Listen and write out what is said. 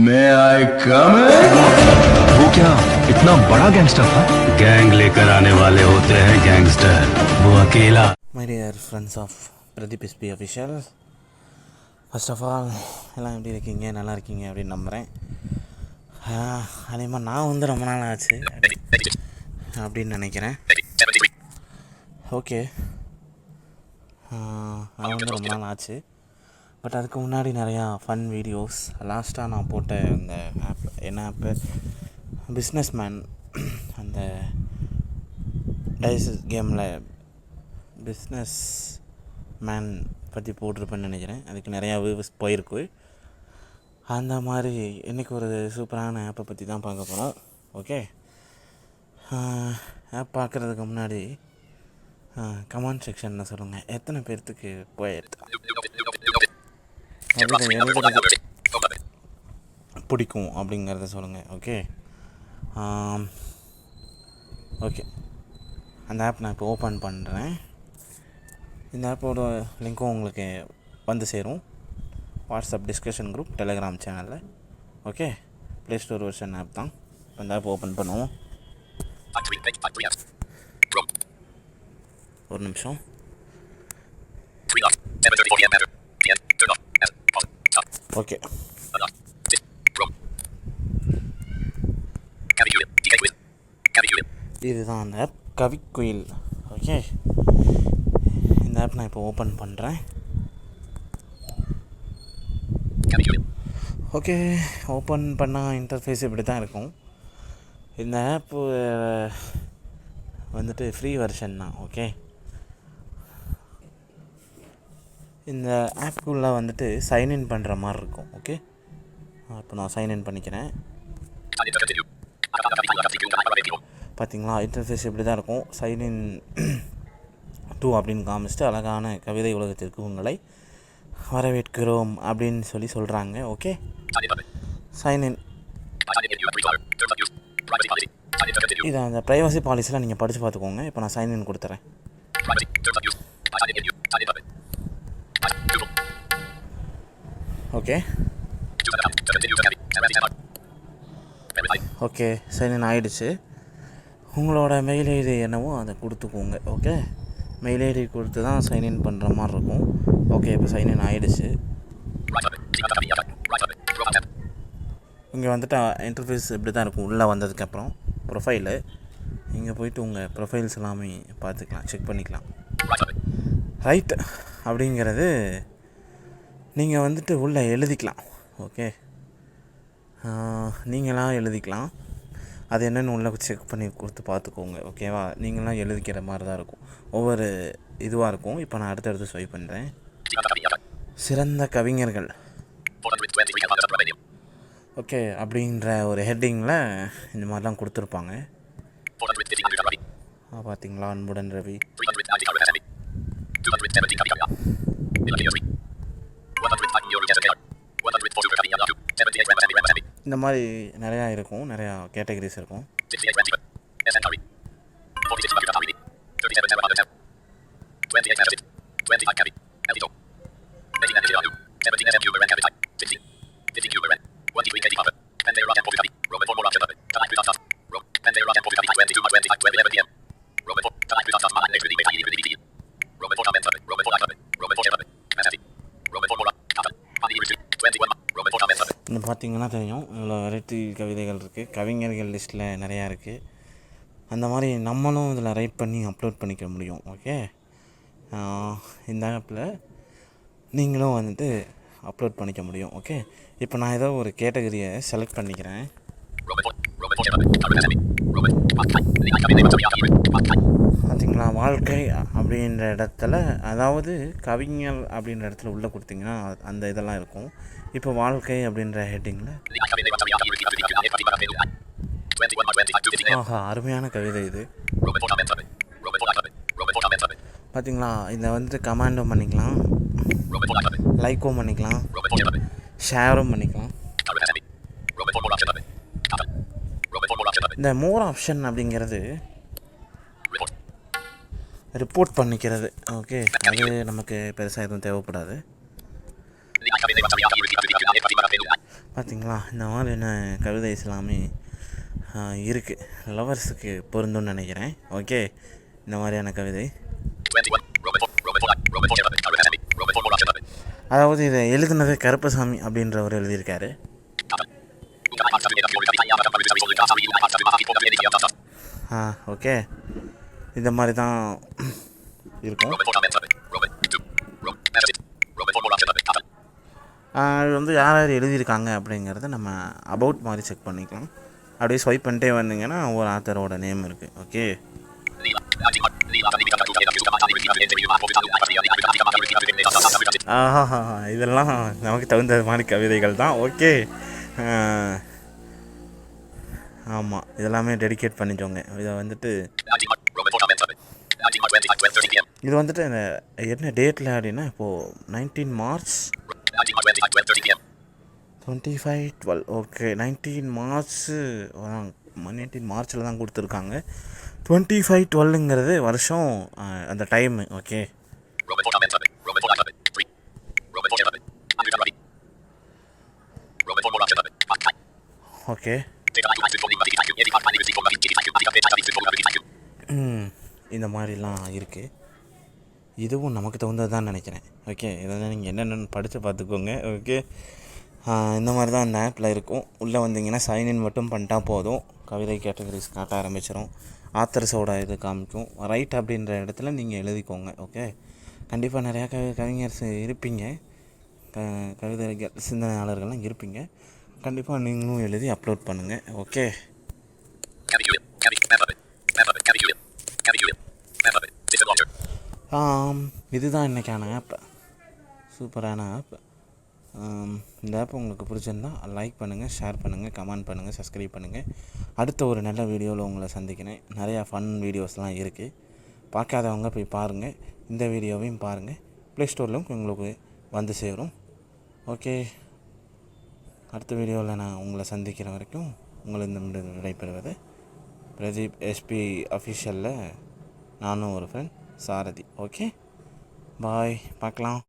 May I come in? वो क्या इतना बड़ा गैंगस्टर था? गैंग लेकर आने वाले होते हैं गैंगस्टर, वो अकेला। My dear friends of Pradeep SP official, first of all எல்லாம் எப்படி இருக்கீங்க? நல்லா இருக்கீங்க அப்படின்னு நம்புகிறேன். அதேமாதிரி நான் வந்து ரொம்ப நாள் ஆச்சு அப்படின்னு நினைக்கிறேன். ஓகே, நான் வந்து ரொம்ப நாள் ஆச்சு. பட் அதுக்கு முன்னாடி நிறையா ஃபன் வீடியோஸ் லாஸ்ட்டாக நான் போட்ட இந்த ஆப், என்ன ஆப்பு, பிஸ்னஸ் மேன், அந்த டைஸ் கேமில் பிஸ்னஸ் மேன் பற்றி போட்டிருப்பேன்னு நினைக்கிறேன். அதுக்கு நிறையா வியூஸ் போயிருக்கு. அந்த மாதிரி இன்றைக்கி ஒரு சூப்பரான ஆப்பை பற்றி தான் பார்க்க போகிறோம். ஓகே, ஆப் பார்க்குறதுக்கு முன்னாடி கமெண்ட் செக்ஷனில் சொல்லுங்கள் எத்தனை பேர்த்துக்கு போயிடுது அப்படி எழுதுறது பிடிக்கும் அப்படிங்கிறத சொல்லுங்கள். ஓகே ஓகே, அந்த ஆப் நான் இப்போ ஓப்பன் பண்ணுறேன். இந்த ஆப்போட லிங்க்கும் உங்களுக்கு வந்து சேரும். வாட்ஸ்அப் டிஸ்கஷன் குரூப், டெலிகிராம் சேனலில். Okay, play store version app தான். அந்த ஆப் ஓப்பன் பண்ணுவோம். ஒரு நிமிஷம். ஓகே, இதுதான் அந்த ஆப், கவிக்குயில். ஓகே, இந்த ஆப் நான் இப்போ ஓப்பன் பண்ணுறேன். ஓகே, ஓப்பன் பண்ணால் இன்டர்ஃபேஸ் இப்படி தான் இருக்கும். இந்த ஆப்பு வந்துட்டு ஃப்ரீ வெர்ஷன் தான். ஓகே, இந்த ஆப்புக்குள்ளே வந்துட்டு சைன்இன் பண்ணுற மாதிரி இருக்கும். ஓகே, இப்போ நான் சைன்இன் பண்ணிக்கிறேன். பார்த்தீங்களா, இன்டர்ஃபேஸ் இப்படி தான் இருக்கும். சைன்இன் டூ அப்படின்னு காமிச்சிட்டு அழகான கவிதை உலகத்திற்கு உங்களை வரவேற்கிறோம் அப்படின்னு சொல்கிறாங்க. Okay, sign in. இதை அந்த ப்ரைவசி பாலிசியில் நீங்கள் படித்து பார்த்துக்கோங்க. இப்போ நான் சைன்இன் கொடுத்துறேன். ஓகே ஓகே, சைன்இன் ஆகிடுச்சு. உங்களோட மெயில் ஐடி என்னவோ அதை கொடுத்துக்கோங்க. ஓகே, மெயில் ஐடி கொடுத்து தான் சைன்இன் பண்ணுற மாதிரி இருக்கும். ஓகே, இப்போ சைன்இன் ஆகிடுச்சு. இங்கே வந்துட்டு இன்டர்ஃபேஸ் இப்படி தான் இருக்கும். உள்ளே வந்ததுக்கப்புறம் ப்ரொஃபைலு, இங்கே போய்ட்டு உங்கள் ப்ரொஃபைல்ஸ் எல்லாமே பார்த்துக்கலாம், செக் பண்ணிக்கலாம். ரைட் அப்படிங்கிறது நீங்கள் வந்துட்டு உள்ளே எழுதிக்கலாம். ஓகே, நீங்களாம் எழுதிக்கலாம். அது என்னென்னு உள்ளே செக் பண்ணி கொடுத்து பார்த்துக்கோங்க. ஓகேவா, நீங்களாம் எழுதிக்கிற மாதிரி தான் இருக்கும். ஒவ்வொரு இதுவாக இருக்கும். இப்போ நான் அடுத்தடுத்து ஸ்வைப் பண்ணுறேன். சிறந்த கவிஞர்கள், ஓகே, அப்படின்ற ஒரு ஹெட்டிங்கில் இந்த மாதிரிலாம் கொடுத்துருப்பாங்க. பார்த்தீங்களா, அன்புடன் ரவி, இந்த மாதிரி நிறையா இருக்கும். நிறையா கேட்டகரிஸ் இருக்கும். இந்த பார்த்திங்கன்னா தெரியும், இவ்வளோ வெரைட்டி கவிதைகள் இருக்குது. கவிஞர்கள் லிஸ்ட்டில் நிறையா இருக்குது. அந்த மாதிரி நம்மளும் இதில் ரைட் பண்ணி அப்லோட் பண்ணிக்க முடியும். ஓகே, இந்த ஆப்பில் நீங்களும் வந்துட்டு அப்லோட் பண்ணிக்க முடியும். ஓகே, இப்போ நான் ஏதோ ஒரு கேட்டகரியை செலக்ட் பண்ணிக்கிறேன். பார்த்திங்களா, வாழ்க்கை அப்படின்ற இடத்துல, அதாவது கவிஞர் அப்படின்ற இடத்துல உள்ளே கொடுத்திங்கன்னா அந்த இதெல்லாம் இருக்கும். இப்போ வாழ்க்கை அப்படின்ற ஹெட்டிங்கில், ஆஹா, அருமையான கவிதை இது. பார்த்திங்களா, இதை வந்துட்டு கமெண்டும் பண்ணிக்கலாம், லைக்கும் பண்ணிக்கலாம், ஷேரும் பண்ணிக்கலாம். இந்த மோர் ஆப்ஷன் அப்படிங்கிறது ரிப்போர்ட் பண்ணிக்கிறது. ஓகே, அது நமக்கு பெருசாக எதுவும் தேவைப்படாது. பார்த்திங்களா, இந்த மாதிரியான கவிதை எல்லாமே இருக்குது. லவர்ஸுக்கு பொருந்தும்னு நினைக்கிறேன். ஓகே, இந்த மாதிரியான கவிதை. அதாவது இதை எழுதுனது கருப்பசாமி அப்படின்றவர் எழுதியிருக்காரு. ஓகே, இந்த மாதிரி தான் இருக்கும். இது வந்து யார் யார் எழுதியிருக்காங்க அப்படிங்கிறத நம்ம அபவுட் மாதிரி செக் பண்ணிக்கலாம். அப்படியே ஸ்வைப் பண்ணிட்டே வந்தீங்கன்னா ஒரு ஆத்தரோட நேம் இருக்குது. ஓகே, இதெல்லாம் நமக்கு தகுந்த மாதிரி கவிதைகள் தான். ஓகே, ஆமாம், இதெல்லாமே டெடிகேட் பண்ணிக்கோங்க. இதை வந்துட்டு இது வந்துட்டு என்ன டேட்டில் அப்படின்னா இப்போது 19 மார்ச் 25/12. ஓகே, 19 மார்ச்சில் தான் கொடுத்துருக்காங்க. 25/12ங்கிறது வருஷம், அந்த டைமு. ஓகே, ஓகே, இந்த மாதிரிலாம் இருக்குது. இதுவும் நமக்கு தகுந்தது தான் நினைக்கிறேன். ஓகே, இதெல்லாம் நீங்கள் என்னென்னு படித்து பார்த்துக்கோங்க. ஓகே, இந்த மாதிரி தான் இந்த ஆப்பில் இருக்கும். உள்ளே வந்தீங்கன்னா சைன்இன் மட்டும் பண்ணிட்டா போதும். கவிதை கேட்டகரிஸ் காட்ட ஆரம்பிச்சிடும். ஆத்தர்ஸோட இது காமிக்கும். ரைட் அப்படின்ற இடத்துல நீங்கள் எழுதிக்கோங்க. ஓகே, கண்டிப்பாக நிறையா கவிஞர்ஸ் இருப்பீங்க, கவிதைகள் சிந்தனையாளர்கள்லாம் இருப்பீங்க. கண்டிப்பாக நீங்களும் எழுதி அப்லோட் பண்ணுங்கள். ஓகே, இதுதான் இன்றைக்கான ஆப். சூப்பரான ஆப். இந்த ஆப் உங்களுக்கு பிடிச்சிருந்தா லைக் பண்ணுங்கள், ஷேர் பண்ணுங்கள், கமெண்ட் பண்ணுங்கள், சப்ஸ்கிரைப் பண்ணுங்கள். அடுத்த ஒரு நல்ல வீடியோவில் உங்களை சந்திக்கிறேன். நிறையா ஃபன் வீடியோஸ்லாம் இருக்குது. பார்க்காதவங்க போய் பாருங்கள். இந்த வீடியோவையும் பாருங்கள். ப்ளே ஸ்டோர்லையும் உங்களுக்கு வந்து சேரும். ஓகே, அடுத்த வீடியோவில் நான் உங்களை சந்திக்கிற வரைக்கும் உங்களை விடைபெறுவது பிரதீப் எஸ்பி அஃபிஷியலில் நானும் ஒரு ஃப்ரெண்ட் சாரதி. ஓகே, பாய், பார்க்கலாம்.